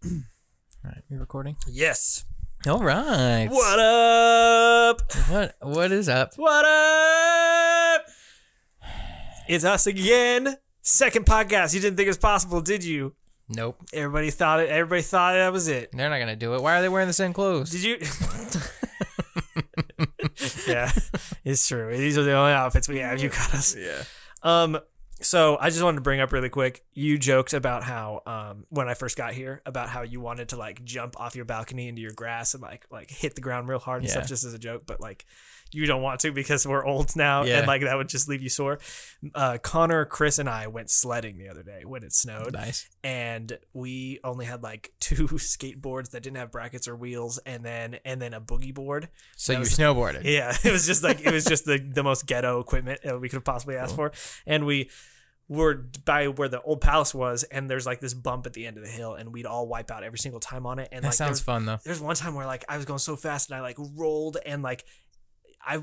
All right, you recording? Yes. All right. What up? What is up? What up? It's us again. Second podcast. You didn't think it was possible, did you? Nope. Everybody thought that was it. They're not gonna do it. Why are they wearing the same clothes? Did you? Yeah, it's true. These are the only outfits we have. You got us. Yeah. So I just wanted to bring up really quick. You joked about how when I first got here about how you wanted to like jump off your balcony into your grass and like hit the ground real hard and stuff just as a joke, but like you don't want to because we're old now and like that would just leave you sore. Connor, Chris, and I went sledding the other day when it snowed. Nice. And we only had like 2 skateboards that didn't have brackets or wheels, and then a boogie board. So you snowboarded? Yeah, it was just the most ghetto equipment we could have possibly asked for, and we were by where the old palace was, and there's like this bump at the end of the hill, and we'd all wipe out every single time on it. And that like, sounds fun though. There's one time where like I was going so fast and I like rolled, and like I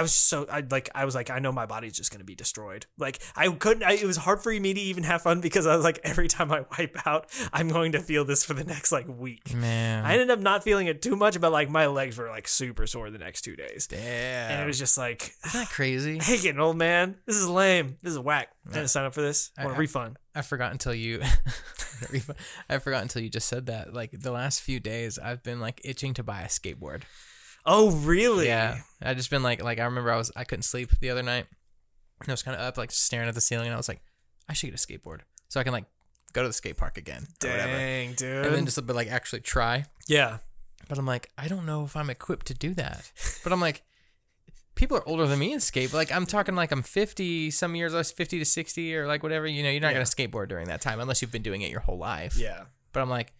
was like, I know my body's just going to be destroyed. Like it was hard for me to even have fun because I was like, every time I wipe out, I'm going to feel this for the next like week. Man. I ended up not feeling it too much, but like my legs were like super sore the next 2 days. Damn. And it was just like, isn't that crazy? Hey, getting old, man. This is lame. This is whack. I didn't sign up for this. I want a refund. I forgot until you I forgot until you just said that. Like the last few days I've been like itching to buy a skateboard. Oh, really? Yeah. I just been like I remember I couldn't sleep the other night. And I was kind of up like staring at the ceiling, and I was like, I should get a skateboard so I can like go to the skate park again. Dang, dude. And then just like actually try. Yeah. But I'm like, I don't know if I'm equipped to do that. But I'm like, people are older than me in skate. Like I'm talking like I'm 50 some years less, 50 to 60 or like whatever. You know, you're not gonna skateboard during that time unless you've been doing it your whole life. Yeah. But I'm like,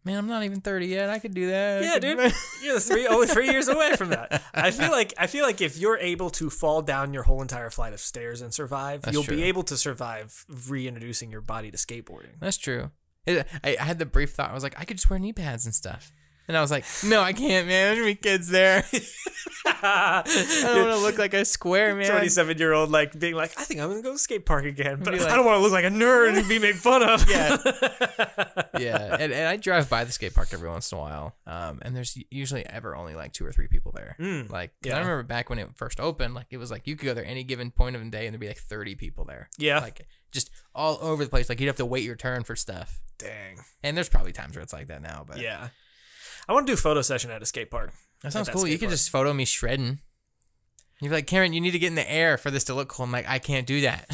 man, I'm not even 30 yet. I could do that. Yeah, dude. You're only 3 years away from that. I feel like if you're able to fall down your whole entire flight of stairs and survive, you'll be able to survive reintroducing your body to skateboarding. That's true. I had the brief thought. I was like, I could just wear knee pads and stuff. And I was like, no, I can't, man. There's gonna be kids there. I don't want to look like a square, man. 27-year-old like being like, I think I'm gonna go to skate park again, but I don't want to look like a nerd and be made fun of. Yeah, yeah. And I drive by the skate park every once in a while, and there's usually ever only like 2 or 3 people there. Like, I remember back when it first opened, like it was like you could go there any given point of the day, and there'd be like 30 people there. Yeah, like just all over the place. Like you'd have to wait your turn for stuff. Dang. And there's probably times where it's like that now, but yeah. I want to do a photo session at a skate park. That sounds cool. You could just photo me shredding. You'd be like, Karen, you need to get in the air for this to look cool. I'm like, I can't do that.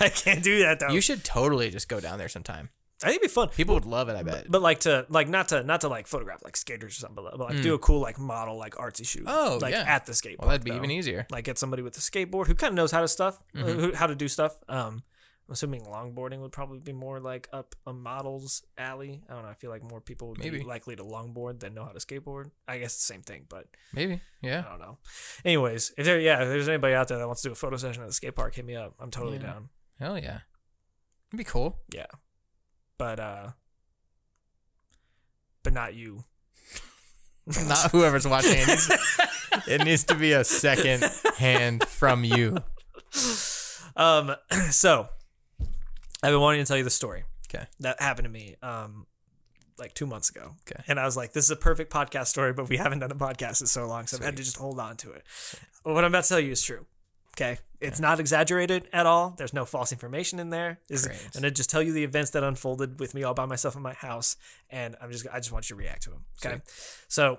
I can't do that though. You should totally just go down there sometime. I think it'd be fun. People would love it, I bet. But like not to like photograph like skaters or something, but like do a cool like model like artsy shoot. Oh, like yeah. at the skate park. Well, that'd be even easier. Like get somebody with a skateboard who kind of knows how to do stuff. I'm assuming longboarding would probably be more like up a model's alley. I don't know. I feel like more people would be likely to longboard than know how to skateboard. I guess the same thing, but maybe, yeah. I don't know. Anyways, if there's anybody out there that wants to do a photo session at the skate park, hit me up. I'm totally down. Hell yeah, it'd be cool. Yeah, but not you. Not whoever's watching. It needs to be a second hand from you. So I've been wanting to tell you the story. Okay. That happened to me like 2 months ago. Okay. And I was like, this is a perfect podcast story, but we haven't done a podcast in so long, so I've had to just hold on to it. But what I'm about to tell you is true. Okay. It's not exaggerated at all. There's no false information in there. I'm going to just tell you the events that unfolded with me all by myself in my house, and I just want you to react to them. Okay. So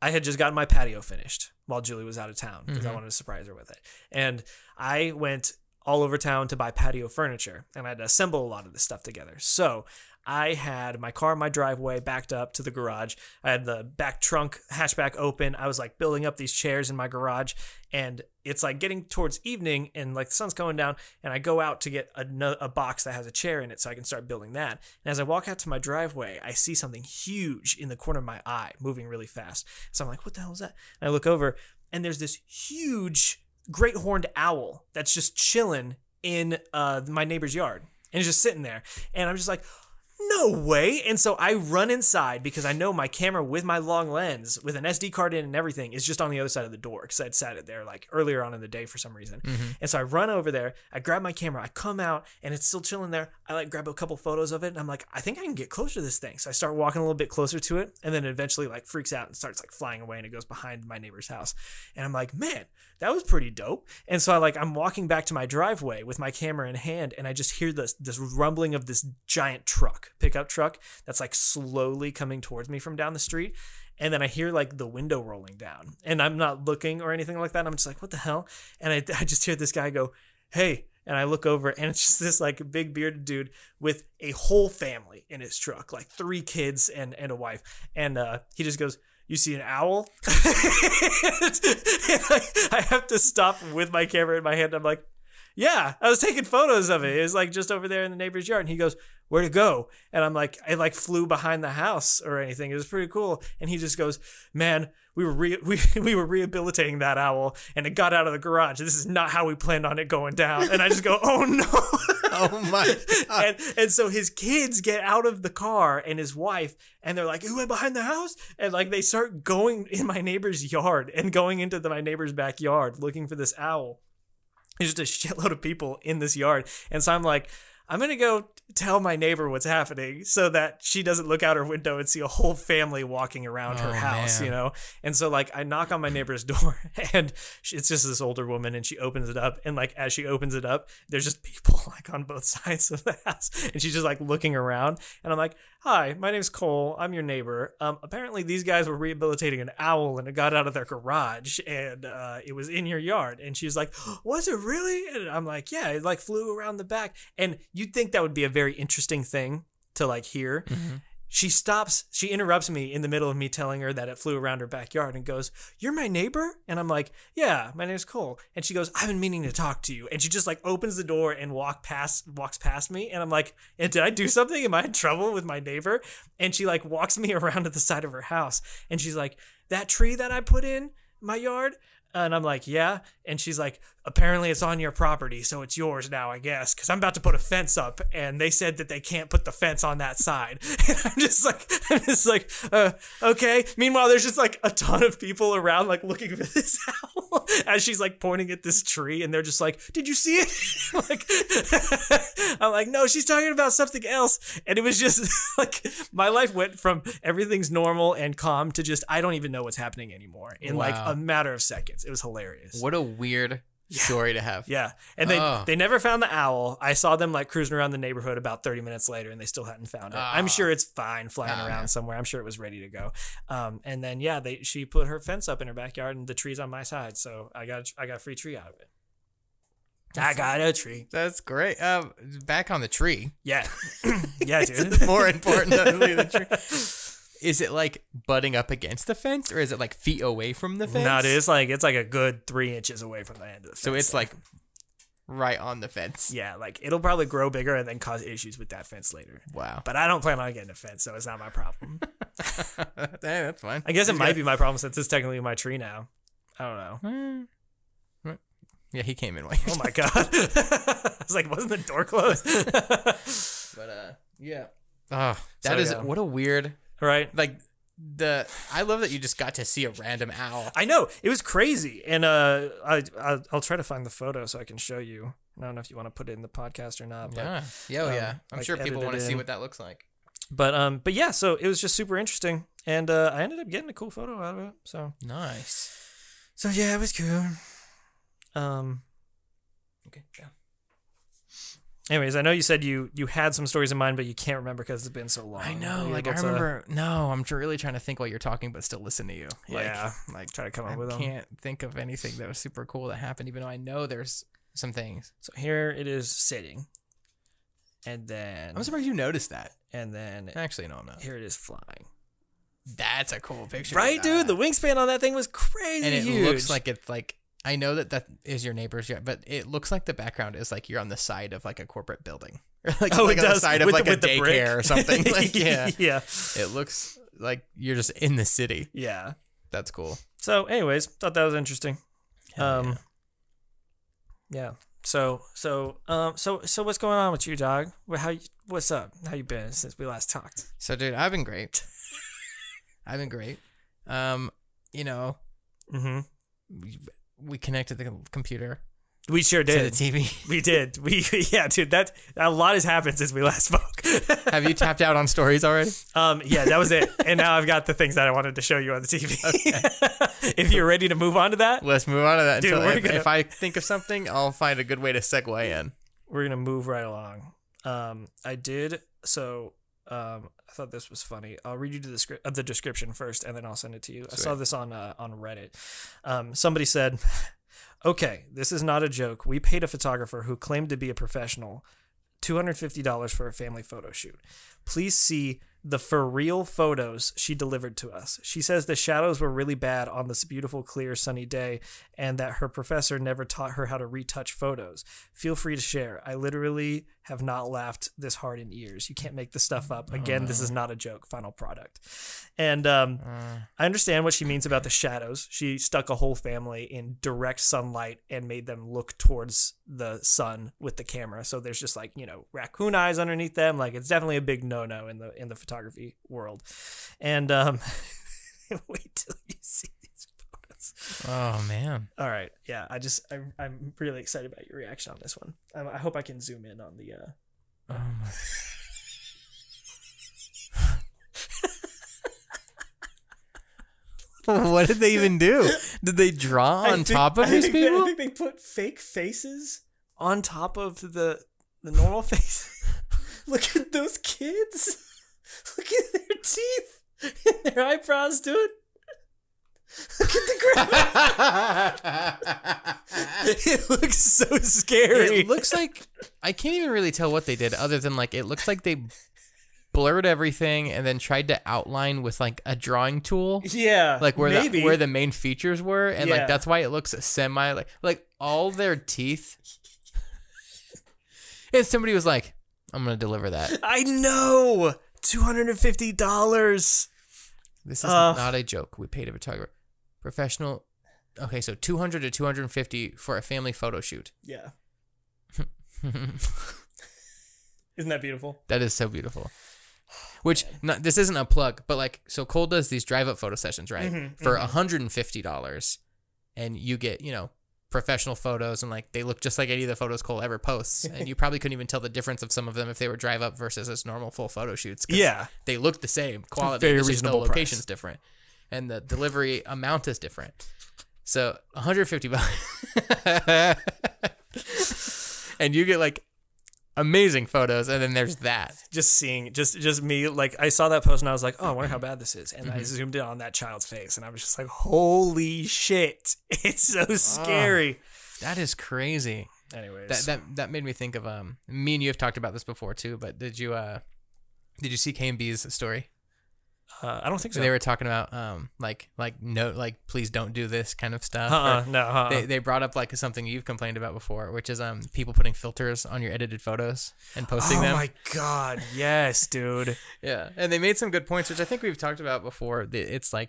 I had just gotten my patio finished while Julie was out of town because I wanted to surprise her with it. And I went all over town to buy patio furniture, and I had to assemble a lot of this stuff together. So I had my car in my driveway backed up to the garage. I had the back trunk hatchback open. I was like building up these chairs in my garage, and it's like getting towards evening and like the sun's going down, and I go out to get a box that has a chair in it so I can start building that. And as I walk out to my driveway, I see something huge in the corner of my eye moving really fast. So I'm like, what the hell is that? And I look over, and there's this huge great horned owl that's just chilling in my neighbor's yard, and it's just sitting there. And I'm just like, no way. And so I run inside because I know my camera with my long lens with an SD card in and everything is just on the other side of the door because I'd sat it there like earlier on in the day for some reason. And so I run over there, I grab my camera, I come out and it's still chilling there. I like grab a couple photos of it and I'm like, I think I can get closer to this thing. So I start walking a little bit closer to it and then it eventually like freaks out and starts like flying away and it goes behind my neighbor's house. And I'm like, man, that was pretty dope. And so I'm walking back to my driveway with my camera in hand and I just hear this rumbling of this giant pickup truck that's like slowly coming towards me from down the street. And then I hear like the window rolling down and I'm not looking or anything like that. I'm just like, what the hell? And I just hear this guy go, hey. And I look over and it's just this like big bearded dude with a whole family in his truck, like 3 kids and a wife. And he just goes, you see an owl? And I have to stop with my camera in my hand. I'm like, yeah, I was taking photos of it. It was like just over there in the neighbor's yard. And he goes, where'd it go? And I'm like, I like flew behind the house or anything. It was pretty cool. And he just goes, man, we were rehabilitating that owl and it got out of the garage. This is not how we planned on it going down. And I just go, oh no. Oh my God. And so his kids get out of the car and his wife and they're like, who went behind the house? And like they start going in my neighbor's yard and going into my neighbor's backyard looking for this owl. There's just a shitload of people in this yard. And so I'm like, I'm going to go tell my neighbor what's happening so that she doesn't look out her window and see a whole family walking around her house, man. you know? And so like I knock on my neighbor's door and it's just this older woman and she opens it up. And like as she opens it up, there's just people like on both sides of the house. And she's just like looking around. And I'm like, hi, my name's Cole. I'm your neighbor. Apparently these guys were rehabilitating an owl and it got out of their garage and it was in your yard. And she's like, was it really? And I'm like, yeah, it like flew around the back. And you'd think that would be a very interesting thing to like hear. She interrupts me in the middle of me telling her that it flew around her backyard and goes, you're my neighbor? And I'm like, yeah, my name's Cole. And she goes, I've been meaning to talk to you. And she just like opens the door and walks past me. And I'm like, did I do something? Am I in trouble with my neighbor? And she like walks me around to the side of her house. And she's like, that tree that I put in my yard? And I'm like, yeah. And she's like, apparently it's on your property, so it's yours now, I guess, because I'm about to put a fence up, and they said that they can't put the fence on that side. And I'm just like, okay. Meanwhile, there's just like a ton of people around, like looking for this owl as she's like pointing at this tree, and they're just like, did you see it? Like, I'm like, no, she's talking about something else. And it was just like my life went from everything's normal and calm to just I don't even know what's happening anymore in like a matter of seconds. It was hilarious. What a weird story to have. Yeah. And they never found the owl. I saw them like cruising around the neighborhood about 30 minutes later and they still hadn't found it. I'm sure it's fine flying around somewhere. I'm sure it was ready to go. And then she put her fence up in her backyard and the tree's on my side, so I got a free tree out of it. I got a tree. That's great. Back on the tree. Yeah. Yeah, dude. It's more important than the tree. Is it like butting up against the fence or is it like feet away from the fence? No, dude, it's like a good 3 inches away from the end of the fence. So it's like right on the fence. Yeah, like it'll probably grow bigger and then cause issues with that fence later. Wow. But I don't plan on getting a fence, so it's not my problem. Hey, that's fine. I guess it might be my problem since it's technically my tree now. I don't know. Yeah, he came in while you Oh my God. I was like, wasn't the door closed? But yeah. Oh, that is what a weird... Right. Like I love that you just got to see a random owl. I know. It was crazy. And I'll try to find the photo so I can show you. I don't know if you want to put it in the podcast or not. But, yeah. I'm sure people want to see what that looks like. But yeah, so it was just super interesting. And I ended up getting a cool photo out of it. So nice. So yeah, it was cool. Okay, yeah. Anyways, I know you said you had some stories in mind, but you can't remember because it's been so long. I know, like I remember. No, I'm really trying to think while you're talking, but still listen to you. Yeah, like try to come up with them. I can't think of anything that was super cool that happened, even though I know there's some things. So here it is sitting, and then I'm surprised you noticed that. And then actually, no, I'm not. Here it is flying. That's a cool picture, right, dude? The wingspan on that thing was crazy, and it huge. looks like it's like. I know that is your neighbor's yard, but it looks like the background is like you're on the side of like a corporate building. Like, it does. On the side of with like a daycare or something. Like, yeah. Yeah. It looks like you're just in the city. Yeah. That's cool. So anyways, thought that was interesting. Yeah. Yeah. So what's going on with you, dog? What's up? How you been since we last talked? So, dude, I've been great. You know, we connected the computer. We sure did. To the TV. We did. Yeah, dude. That a lot has happened since we last spoke. Have you tapped out on stories already? Yeah, that was it. And now I've got the things that I wanted to show you on the TV. Okay. If you're ready to move on to that, let's move on to that. Dude, if I think of something, I'll find a good way to segue in. We're gonna move right along. I did. So, I thought this was funny. I'll read you the description first, and then I'll send it to you. Sweet. I saw this on Reddit. Somebody said, "Okay, this is not a joke. We paid a photographer who claimed to be a professional $250 for a family photo shoot. Please see the for real photos she delivered to us. She says the shadows were really bad on this beautiful, clear, sunny day, and that her professor never taught her how to retouch photos. Feel free to share. I literally have not laughed this hard in years. You can't make this stuff up. Again, this is not a joke. Final product." And I understand what she means about the shadows. She stuck a whole family in direct sunlight and made them look towards the sun with the camera. So there's just like, raccoon eyes underneath them. Like, it's definitely a big no-no in the photography world. And wait till you see these photos. Oh, man. All right. Yeah, I'm really excited about your reaction on this one. I hope I can zoom in on the... Oh, my... What did they even do? Did they draw on top of these people? I think they put fake faces on top of the normal face. Look at those kids. Look at their teeth and their eyebrows, dude. Look at the graphic. It looks so scary. It looks like, I can't even really tell what they did other than like, it looks like they blurred everything and then tried to outline with like a drawing tool. Yeah. Like where the main features were. And like, that's why it looks semi like all their teeth. And somebody was like, I'm going to deliver that. I know. $250. This is not a joke. We paid a photographer. Professional. Okay, so $200 to $250 for a family photo shoot. Yeah. Isn't that beautiful? That is so beautiful. Which, this isn't a plug, but like, so Cole does these drive-up photo sessions, right? For $150. And you get, professional photos, and like, they look just like any of the photos Cole ever posts. And you probably couldn't even tell the difference of some of them if they were drive-up versus as normal full photo shoots. Yeah. They look the same. Quality. Very it's reasonable just the location's different. And the delivery amount is different. So, $150. And you get like amazing photos, and then there's that. Just me, like, I saw that post and I was like, oh, I wonder how bad this is. And I zoomed in on that child's face and I was just like, holy shit. It's so scary. That is crazy. Anyways. That made me think of me and you have talked about this before too, but did you see K&B's story? I don't think so. They were talking about please don't do this kind of stuff. They brought up like something you've complained about before, which is people putting filters on your edited photos and posting them. Oh my god, yes, dude. Yeah, and they made some good points, which I think we've talked about before. It's like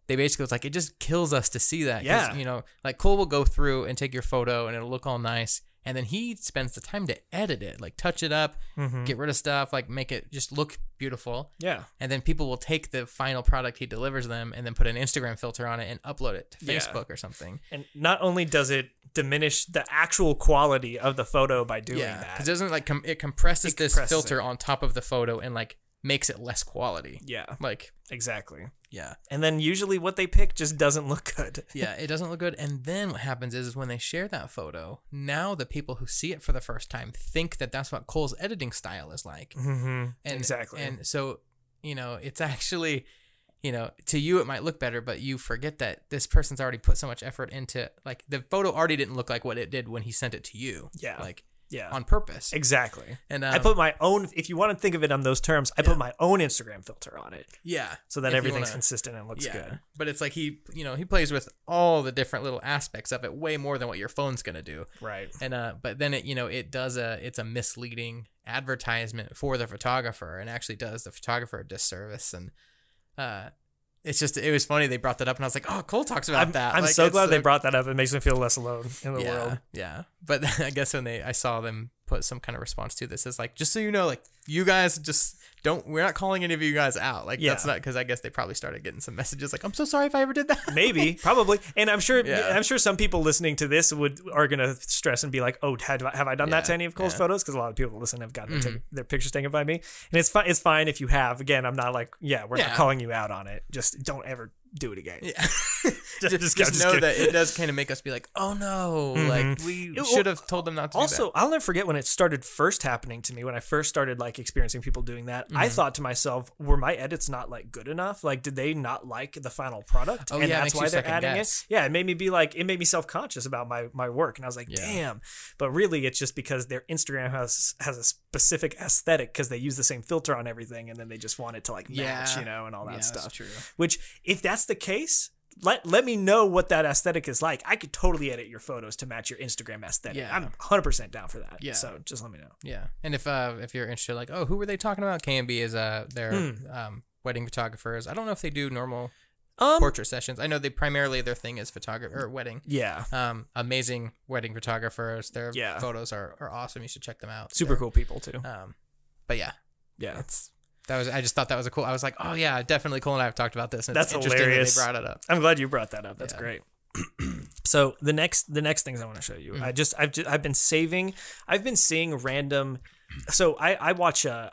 they basically was like, it just kills us to see that. Yeah, like Cole will go through and take your photo and it'll look all nice. And then he spends the time to edit it, like touch it up, get rid of stuff, like make it just look beautiful. Yeah. And then people will take the final product he delivers them and then put an Instagram filter on it and upload it to Facebook or something. And not only does it diminish the actual quality of the photo by doing that. Because it doesn't like it compresses this filter on top of the photo and like makes it less quality. Yeah. Like exactly. Yeah. And then usually what they pick just doesn't look good. Yeah, it doesn't look good. And then what happens is when they share that photo, now the people who see it for the first time think that that's what Cole's editing style is like. Exactly. And so, it's actually, to you it might look better, but you forget that this person's already put so much effort into, like, the photo already didn't look like what it did when he sent it to you. Yeah. Like, yeah, on purpose. Exactly. And I put my own, if you want to think of it on those terms, I put my own Instagram filter on it. Yeah. So that everything's consistent and looks good. But it's like he plays with all the different little aspects of it way more than what your phone's going to do. Right. And but then it's a misleading advertisement for the photographer and actually does the photographer a disservice. And it was funny they brought that up, and I was like, oh, Cole talks about that. I'm like, so glad they brought that up. It makes me feel less alone in the world. Yeah. But I guess when I saw them put some kind of response to this, it's like, just so you know, like, you guys just we're not calling any of you guys out. Like, that's not, because I guess they probably started getting some messages like, I'm so sorry if I ever did that. Maybe, probably. And I'm sure some people listening to this are going to stress and be like, oh, have I done that to any of Cole's photos? Because a lot of people listen have gotten their pictures taken by me. And it's fine if you have. Again, I'm not like, we're not calling you out on it. Just don't ever do it again. Yeah. just know that it does kind of make us be like, oh no, like we should have told them not to do that. Also, I'll never forget when it started first happening to me, when I first started like experiencing people doing that. I thought to myself, were my edits not like good enough? Like, did they not like the final product? And that's why they're adding it. Yeah, it made me self-conscious about my work. And I was like, damn. But really, it's just because their Instagram has a specific aesthetic, because they use the same filter on everything, and then they just want it to like match, and all that stuff. That's true. Which, if that's the case, let me know what that aesthetic is like. I could totally edit your photos to match your Instagram aesthetic. Yeah. I'm 100% down for that. Yeah. So just let me know. Yeah. And if you're interested, like, oh, who were they talking about? KMB is their wedding photographers. I don't know if they do normal portrait sessions. I know their thing is photography or wedding. Yeah. Amazing wedding photographers. Their photos are awesome. You should check them out. Super cool people too. But yeah. I just thought that was a cool. I was like, oh yeah, definitely Cole and I have talked about this. And that's it's hilarious. That they brought it up. I'm glad you brought that up. That's great. So the next things I want to show you, I've been seeing random. So I watch a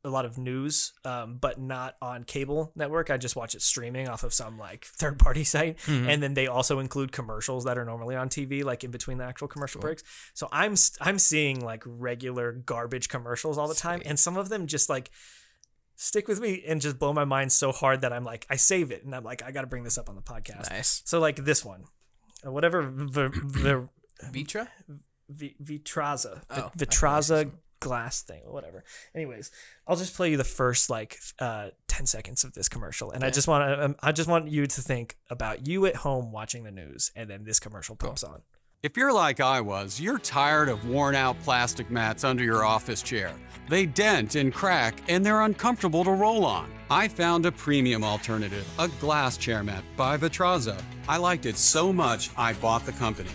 lot of news, but not on cable network. I just watch it streaming off of some like third party site. And then they also include commercials that are normally on TV, like in between the actual commercial breaks. So I'm seeing like regular garbage commercials all the time. And some of them just like stick with me and just blow my mind so hard that I'm like, I save it and I'm like, I got to bring this up on the podcast. Nice. So like this one, whatever, Vitra? Vitraza. Vitraza glass thing or whatever. Anyways, I'll just play you the first like 10 seconds of this commercial, and I just want you to think about you at home watching the news, and then this commercial pops on. If you're like I was, you're tired of worn-out plastic mats under your office chair. They dent and crack, and they're uncomfortable to roll on. I found a premium alternative, a glass chair mat by Vitraza. I liked it so much, I bought the company.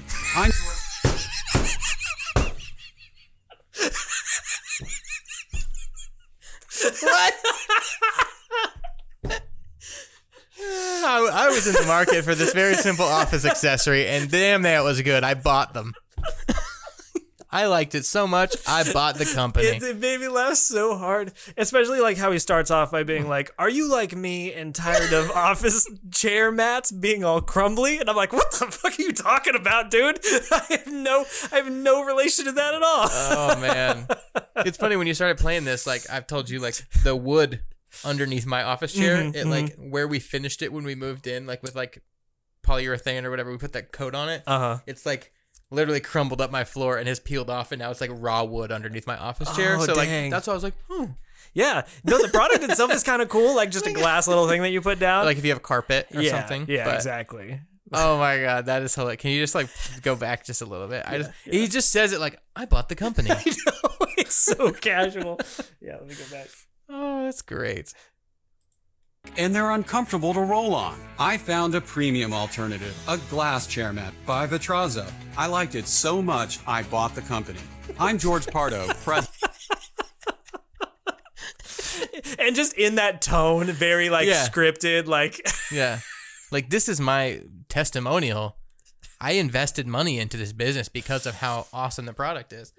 What? I was in the market for this very simple office accessory, and damn, that was good. I bought them. I liked it so much, I bought the company. It made me laugh so hard, especially like how he starts off by being like, "Are you like me and tired of office chair mats being all crumbly?" And I'm like, "What the fuck are you talking about, dude? I have no relation to that at all." Oh man, it's funny when you started playing this. Like I've told you, like the wood underneath my office chair, like where we finished it when we moved in, like with like polyurethane or whatever, we put that coat on it. It's like literally crumbled up my floor and has peeled off, and now it's like raw wood underneath my office chair. So dang. Like that's why I was like, yeah, no, the product itself is kind of cool, like just a glass little thing that you put down, like if you have carpet or something. Yeah, exactly. Oh my god, that is hilarious. Can you just like go back just a little bit? He just says it like, I bought the company. I know, it's so casual. Yeah, let me go back. Oh, that's great. And they're uncomfortable to roll on. I found a premium alternative, a glass chair mat by Vitraza. I liked it so much, I bought the company. I'm George Pardo, president. And just in that tone, very like scripted, like yeah, like this is my testimonial. I invested money into this business because of how awesome the product is.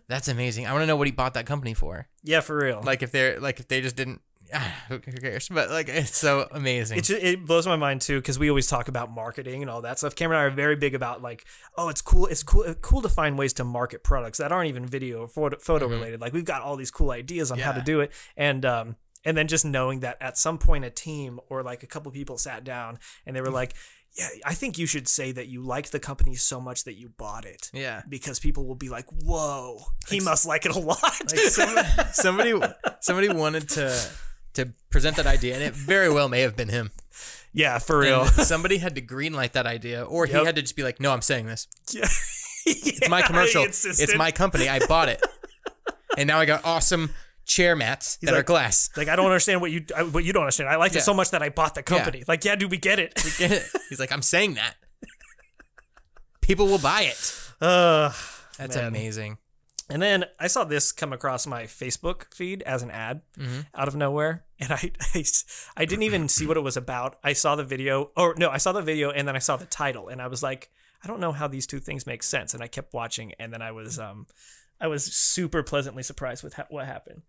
That's amazing. I want to know what he bought that company for. Yeah, for real. Like if they just didn't. Who cares? But like, it's so amazing. It blows my mind too, because we always talk about marketing and all that stuff. Cameron and I are very big about like, oh, it's cool to find ways to market products that aren't even video or photo related. Like we've got all these cool ideas on how to do it, and then just knowing that at some point a team or like a couple people sat down and they were like, yeah, I think you should say that you liked the company so much that you bought it. Yeah. Because people will be like, whoa, he must like it a lot. Like somebody wanted to present that idea, and it very well may have been him. Yeah, for real. And somebody had to greenlight that idea, or he had to just be like, no, I'm saying this. Yeah. It's my commercial. It's my company. I bought it. And now I got awesome chair mats that are glass. Like, I don't understand what you don't understand. I liked it so much that I bought the company. Like, yeah, dude, we get it. We get it. He's like, I'm saying that. People will buy it. That's amazing. And then I saw this come across my Facebook feed as an ad out of nowhere. And I didn't even see what it was about. I saw the video. I saw the video and then I saw the title. And I was like, I don't know how these two things make sense. And I kept watching. And then I was super pleasantly surprised with what happened.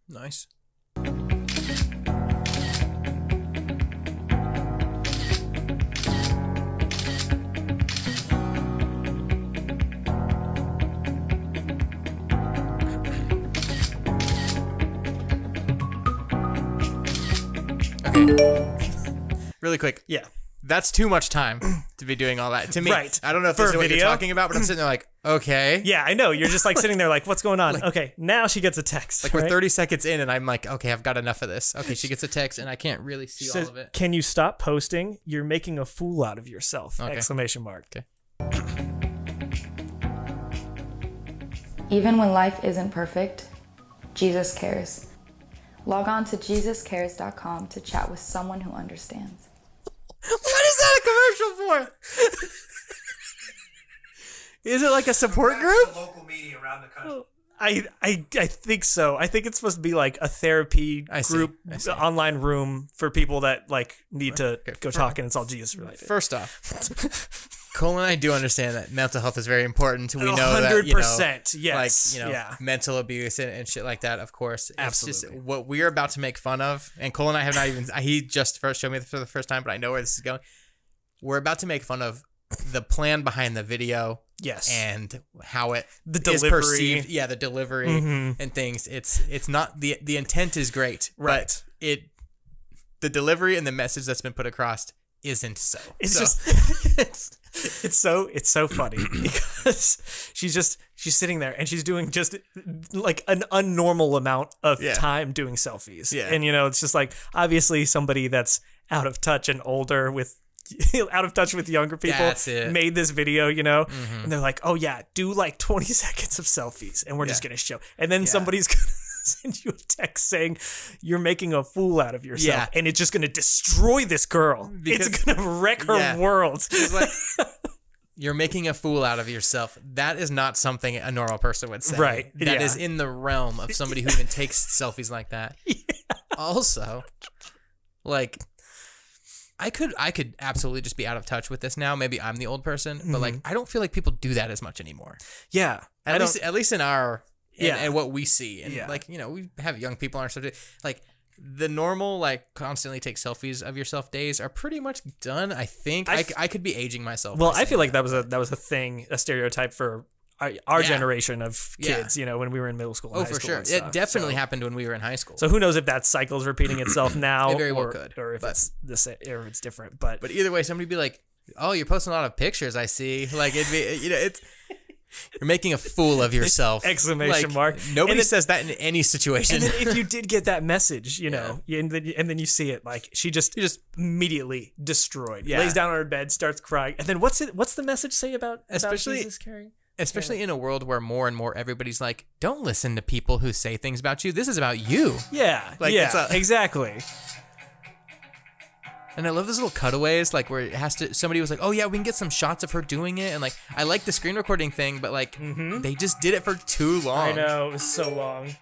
Nice. Really quick. Yeah. That's too much time to be doing all that. To me, right. I don't know if this is what you're talking about, but I'm sitting there like, okay. Yeah, I know. You're just like sitting there like, what's going on? Like, okay, now she gets a text. Like, we're 30 seconds in and I'm like, okay, I've got enough of this. Okay, she gets a text and I can't really see all of it. Can you stop posting? You're making a fool out of yourself. Okay. Exclamation mark. Okay. Even when life isn't perfect, Jesus cares. Log on to JesusCares.com to chat with someone who understands. What is that a commercial for? Is it like a support group? Local media around the country. I think so. I think it's supposed to be like a therapy group, online room for people that like need to go talk, and it's all Jesus related. First off, Cole and I do understand that mental health is very important. We know 100%, that, yes. mental abuse and shit like that, of course. Absolutely. It's just what we're about to make fun of, and Cole and I have not even, he just first showed me for the first time, but I know where this is going. We're about to make fun of the plan behind the video. Yes. And how it is perceived. Yeah, the delivery and things. It's not, the intent is great. Right. But the delivery and the message that's been put across isn't so. It's so funny because she's sitting there and she's doing just like an unnormal amount of time doing selfies. Yeah. And it's just like, obviously somebody that's out of touch and older with younger people made this video, and they're like, oh yeah, do like 20 seconds of selfies and we're just going to show. And then somebody's going to send you a text saying you're making a fool out of yourself and it's just going to destroy this girl. It's going to wreck her world. It's like, you're making a fool out of yourself. That is not something a normal person would say. Right. That is in the realm of somebody who even takes selfies like that. Yeah. Also, like, I could absolutely just be out of touch with this now. Maybe I'm the old person, but like, I don't feel like people do that as much anymore. Yeah. At least in our and what we see. And like, we have young people on our subject. Like, the normal, like, constantly take selfies of yourself days are pretty much done, I think. I could be aging myself. Well, I feel like that was a thing, a stereotype for our generation of kids, when we were in middle school and high school. Oh, for sure. It definitely happened when we were in high school. So who knows if that cycle's repeating itself now, it very well could, or if it's the same, or if it's different. But either way, somebody'd be like, "Oh, you're posting a lot of pictures. I see." Like, it'd be, it's you're making a fool of yourself! Exclamation mark! Nobody says that in any situation. And then if you did get that message, and then you see it, like, she just immediately destroyed. Yeah. Lays down on her bed, starts crying, and then what's the message say about Jesus caring? Especially in a world where more and more everybody's like, don't listen to people who say things about you. This is about you. Yeah. Like, exactly. And I love those little cutaways, like, where it has to, somebody was like, oh yeah, we can get some shots of her doing it. And like, I like the screen recording thing, but like, they just did it for too long. I know, it was so long.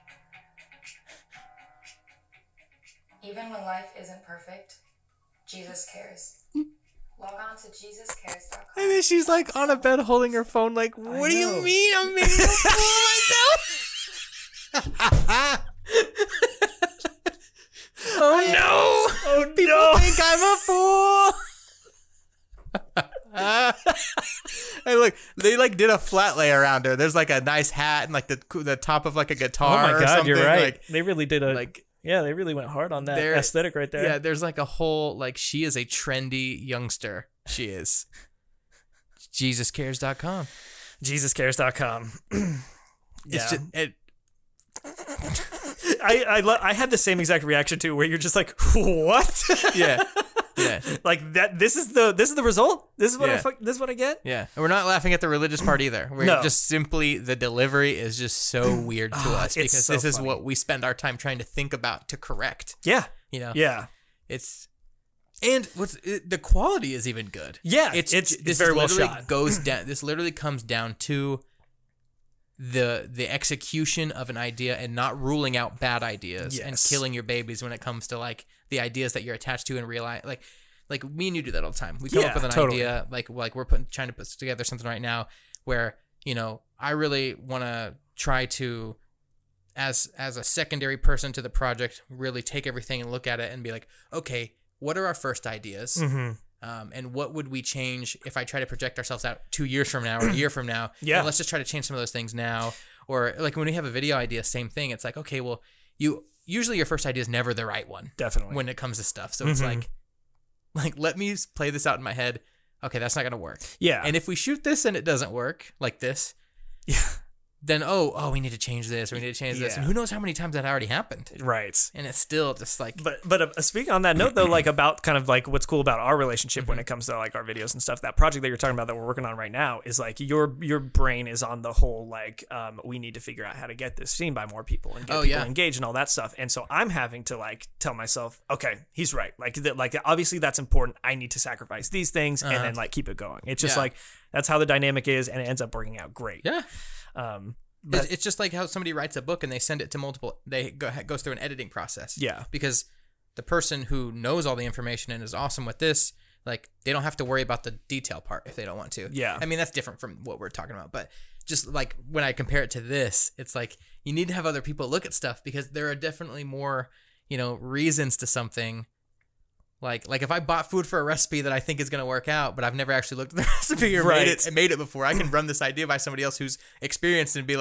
Even when life isn't perfect, Jesus cares. Log on to JesusCares.com. And then she's like on a bed holding her phone, like, what do you mean I'm making a fool of myself? Oh no! Oh People no! think I'm a fool. And look, they like did a flat lay around her. There's like a nice hat and like the top of like a guitar. Oh my god, you're right. Like, they really did they really went hard on that aesthetic right there. Yeah, there's like a whole, like, she is a trendy youngster. She is. JesusCares.com. JesusCares.com. It's just, I had the same exact reaction too, where you're just like, what? Yeah. Yeah. Like that. This is the result. This is what this is what I get. Yeah. And we're not laughing at the religious part either. We're just simply, the delivery is just so weird to us because so this is what we spend our time trying to think about to correct. Yeah. You know? Yeah. And the quality is even good. Yeah. It's very well shot. This literally comes down to the execution of an idea and not ruling out bad ideas and killing your babies when it comes to like the ideas that you're attached to and realize like me and you do that all the time. We come up with an idea like we're trying to put together something right now where, you know, I really want to try to as a secondary person to the project really take everything and look at it and be like, okay, what are our first ideas? And what would we change if I try to project ourselves out 2 years from now or a year from now? Yeah. And let's just try to change some of those things now. Or like when we have a video idea, same thing. It's like, okay, well, usually your first idea is never the right one. Definitely. When it comes to stuff. So it's like, let me play this out in my head. Okay, that's not going to work. Yeah. And if we shoot this and it doesn't work like this, then, we need to change this or we need to change this. And who knows how many times that already happened. Right. And it's still just like... But speaking on that note, though, like about kind of like what's cool about our relationship when it comes to like our videos and stuff, that project that you're talking about that we're working on right now is like your brain is on the whole like, we need to figure out how to get this seen by more people and get people engaged and all that stuff. And so I'm having to like tell myself, okay, he's right. Like obviously that's important. I need to sacrifice these things and then like keep it going. It's just like, that's how the dynamic is and it ends up working out great. Yeah. But it's just like how somebody writes a book and they send it to goes through an editing process. Yeah. Because the person who knows all the information and is awesome with this, like they don't have to worry about the detail part if they don't want to. Yeah. I mean, that's different from what we're talking about, but just like when I compare it to this, it's like you need to have other people look at stuff because there are definitely more, you know, reasons to something. Like if I bought food for a recipe that I think is going to work out, but I've never actually looked at the recipe or made it before, I can run this idea by somebody else who's experienced and they'd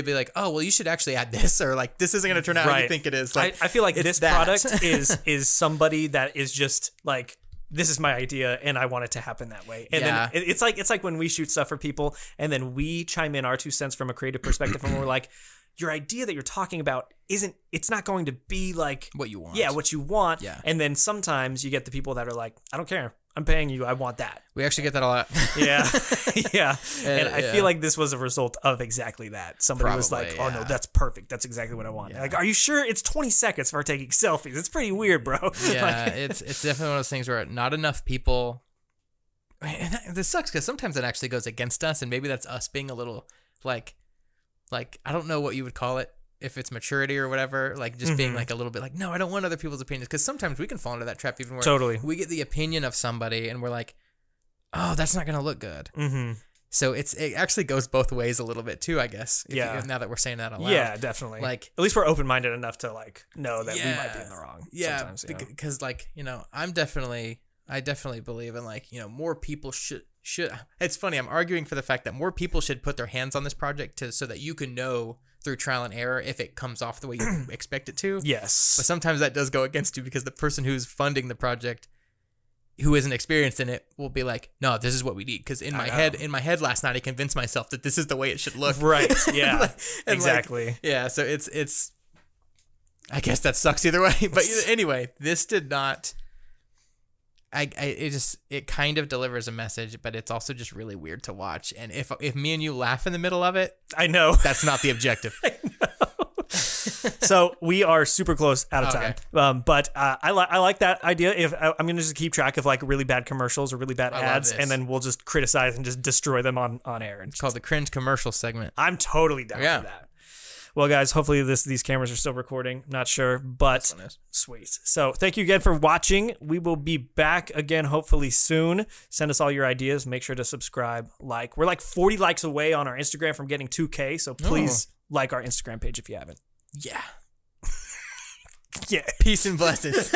be like, oh, well, you should actually add this, or like this isn't going to turn out how you think it is. Like, I feel like this product is somebody that is just like, this is my idea and I want it to happen that way. And then it's like when we shoot stuff for people and then we chime in our 2 cents from a creative perspective and we're like, your idea that you're talking about it's not going to be like what you want. Yeah, what you want. Yeah. And then sometimes you get the people that are like, I don't care. I'm paying you. I want that. We actually get that a lot. Yeah. Yeah. And I feel like this was a result of exactly that. Somebody was like, oh no, that's perfect. That's exactly what I want. Yeah. Like, are you sure it's 20 seconds for taking selfies? It's pretty weird, bro. Yeah. It's definitely one of those things where not enough people, and this sucks because sometimes it actually goes against us and maybe that's us being a little like, I don't know what you would call it, if it's maturity or whatever, like just being like a little bit like, no, I don't want other people's opinions. Because sometimes we can fall into that trap even where we get the opinion of somebody and we're like, oh, that's not going to look good. So it actually goes both ways a little bit too, I guess. Now that we're saying that out loud. Yeah, definitely. Like, at least we're open-minded enough to like know that we might be in the wrong. Yeah, sometimes, because like, you know, I definitely believe in like, you know, more people should. It's funny. I'm arguing for the fact that more people should put their hands on this project so that you can know through trial and error if it comes off the way you expect it to. Yes. But sometimes that does go against you because the person who's funding the project, who isn't experienced in it, will be like, no, this is what we need. Because in my head last night, I convinced myself that this is the way it should look. Right. Yeah. Exactly. Yeah. So it's. I guess that sucks either way. But anyway, this did not. It kind of delivers a message, but it's also just really weird to watch. And if me and you laugh in the middle of it, I know that's not the objective. I know. So we are super close out of time. But I like that idea. If I'm gonna just keep track of like really bad commercials or really bad ads, and then we'll just criticize and just destroy them on air. And it's called the cringe commercial segment. I'm totally down for that. Well, guys, hopefully these cameras are still recording. Not sure, but sweet. So thank you again for watching. We will be back again hopefully soon. Send us all your ideas. Make sure to subscribe, like. We're like 40 likes away on our Instagram from getting 2K, so please like our Instagram page if you haven't. Yeah. Yeah. Peace and blessings.